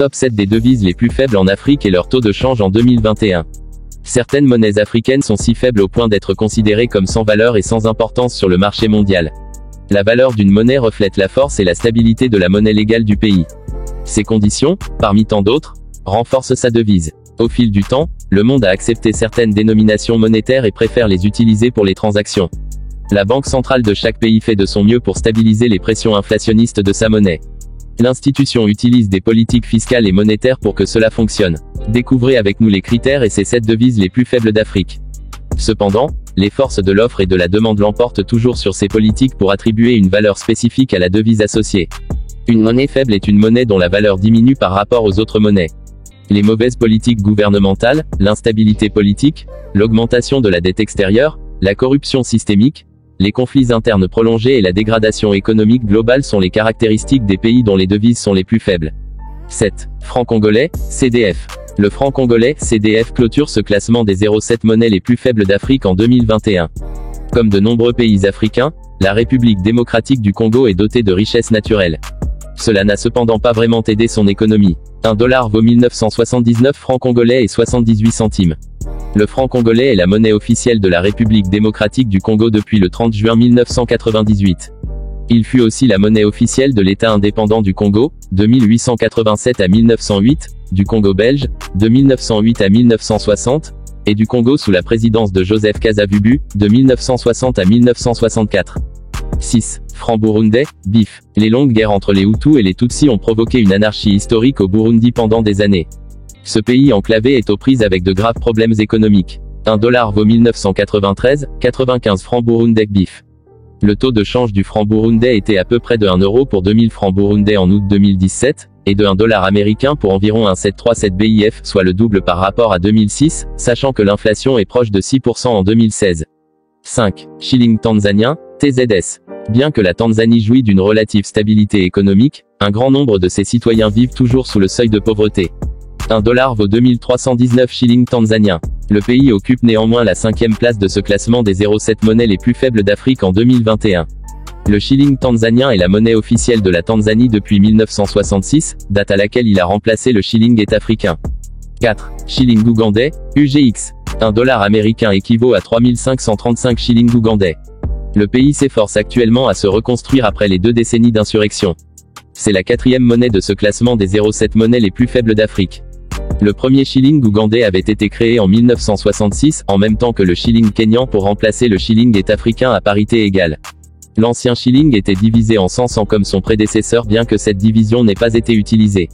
Top 7 des devises les plus faibles en Afrique et leur taux de change en 2021. Certaines monnaies africaines sont si faibles au point d'être considérées comme sans valeur et sans importance sur le marché mondial. La valeur d'une monnaie reflète la force et la stabilité de la monnaie légale du pays. Ces conditions, parmi tant d'autres, renforcent sa devise. Au fil du temps, le monde a accepté certaines dénominations monétaires et préfère les utiliser pour les transactions. La banque centrale de chaque pays fait de son mieux pour stabiliser les pressions inflationnistes de sa monnaie. L'institution utilise des politiques fiscales et monétaires pour que cela fonctionne. Découvrez avec nous les critères et ces 7 devises les plus faibles d'Afrique. Cependant, les forces de l'offre et de la demande l'emportent toujours sur ces politiques pour attribuer une valeur spécifique à la devise associée. Une monnaie faible est une monnaie dont la valeur diminue par rapport aux autres monnaies. Les mauvaises politiques gouvernementales, l'instabilité politique, l'augmentation de la dette extérieure, la corruption systémique, les conflits internes prolongés et la dégradation économique globale sont les caractéristiques des pays dont les devises sont les plus faibles. 7. Franc congolais, CDF. Le franc congolais, CDF clôture ce classement des 0,7 monnaies les plus faibles d'Afrique en 2021. Comme de nombreux pays africains, la République démocratique du Congo est dotée de richesses naturelles. Cela n'a cependant pas vraiment aidé son économie. Un dollar vaut 1979 francs congolais et 78 centimes. Le franc congolais est la monnaie officielle de la République démocratique du Congo depuis le 30 juin 1998. Il fut aussi la monnaie officielle de l'État indépendant du Congo, de 1887 à 1908, du Congo belge, de 1908 à 1960, et du Congo sous la présidence de Joseph Kasavubu, de 1960 à 1964. 6. Franc burundais, BIF. Les longues guerres entre les Hutus et les Tutsis ont provoqué une anarchie historique au Burundi pendant des années. Ce pays enclavé est aux prises avec de graves problèmes économiques. Un dollar vaut 1993,95 francs burundais BIF. Le taux de change du franc burundais était à peu près de 1 euro pour 2000 francs burundais en août 2017, et de 1 dollar américain pour environ 1,737 BIF, soit le double par rapport à 2006, sachant que l'inflation est proche de 6% en 2016. 5. Shilling tanzanien, TZS. Bien que la Tanzanie jouit d'une relative stabilité économique, un grand nombre de ses citoyens vivent toujours sous le seuil de pauvreté. 1 dollar vaut 2319 shillings tanzaniens. Le pays occupe néanmoins la 5e place de ce classement des 0,7 monnaies les plus faibles d'Afrique en 2021. Le shilling tanzanien est la monnaie officielle de la Tanzanie depuis 1966, date à laquelle il a remplacé le shilling est-africain. 4. Shilling ougandais, UGX. 1 dollar américain équivaut à 3535 shillings ougandais. Le pays s'efforce actuellement à se reconstruire après les 2 décennies d'insurrection. C'est la 4e monnaie de ce classement des 0,7 monnaies les plus faibles d'Afrique. Le premier shilling ougandais avait été créé en 1966, en même temps que le shilling kényan pour remplacer le shilling est-africain à parité égale. L'ancien shilling était divisé en 100 cents comme son prédécesseur bien que cette division n'ait pas été utilisée.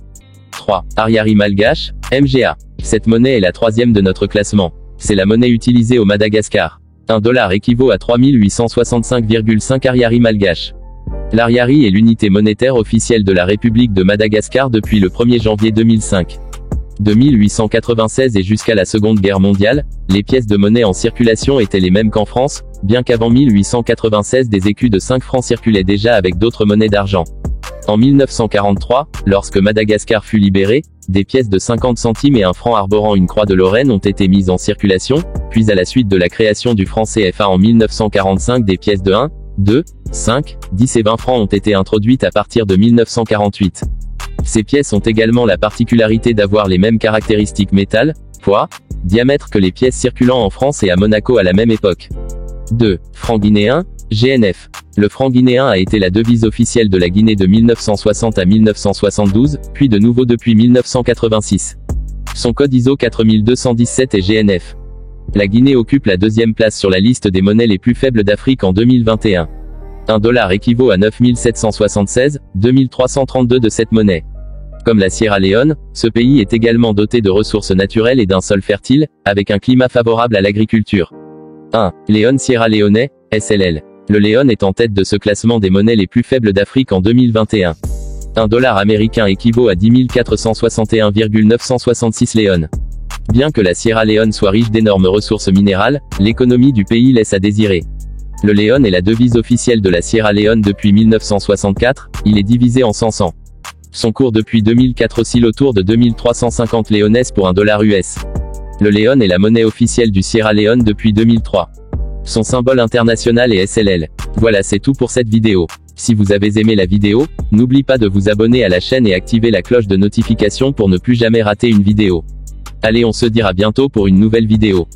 3. Ariary malgache, MGA. Cette monnaie est la 3e de notre classement. C'est la monnaie utilisée au Madagascar. 1 dollar équivaut à 3865,5 ariary malgaches. L'ariary est l'unité monétaire officielle de la République de Madagascar depuis le 1er janvier 2005. De 1896 et jusqu'à la Seconde Guerre mondiale, les pièces de monnaie en circulation étaient les mêmes qu'en France, bien qu'avant 1896 des écus de 5 francs circulaient déjà avec d'autres monnaies d'argent. En 1943, lorsque Madagascar fut libéré, des pièces de 50 centimes et 1 franc arborant une croix de Lorraine ont été mises en circulation, puis à la suite de la création du franc CFA en 1945 des pièces de 1, 2, 5, 10 et 20 francs ont été introduites à partir de 1948. Ces pièces ont également la particularité d'avoir les mêmes caractéristiques métal, poids, diamètre que les pièces circulant en France et à Monaco à la même époque. 2. Franc guinéen, GNF. Le franc guinéen a été la devise officielle de la Guinée de 1960 à 1972, puis de nouveau depuis 1986. Son code ISO 4217 est GNF. La Guinée occupe la 2e place sur la liste des monnaies les plus faibles d'Afrique en 2021. 1 dollar équivaut à 9776,2332 de cette monnaie. Comme la Sierra Leone, ce pays est également doté de ressources naturelles et d'un sol fertile, avec un climat favorable à l'agriculture. 1. Leone Sierra Leone, SLL. Le Leone est en tête de ce classement des monnaies les plus faibles d'Afrique en 2021. 1 dollar américain équivaut à 10 461,966 Leone. Bien que la Sierra Leone soit riche d'énormes ressources minérales, l'économie du pays laisse à désirer. Le Leone est la devise officielle de la Sierra Leone depuis 1964, il est divisé en 100 cents. Son cours depuis 2004 oscille autour de 2350 léones pour 1 dollar US. Le Leone est la monnaie officielle du Sierra Leone depuis 2003. Son symbole international est SLL. Voilà, c'est tout pour cette vidéo. Si vous avez aimé la vidéo, n'oubliez pas de vous abonner à la chaîne et activer la cloche de notification pour ne plus jamais rater une vidéo. Allez, on se dit à bientôt pour une nouvelle vidéo.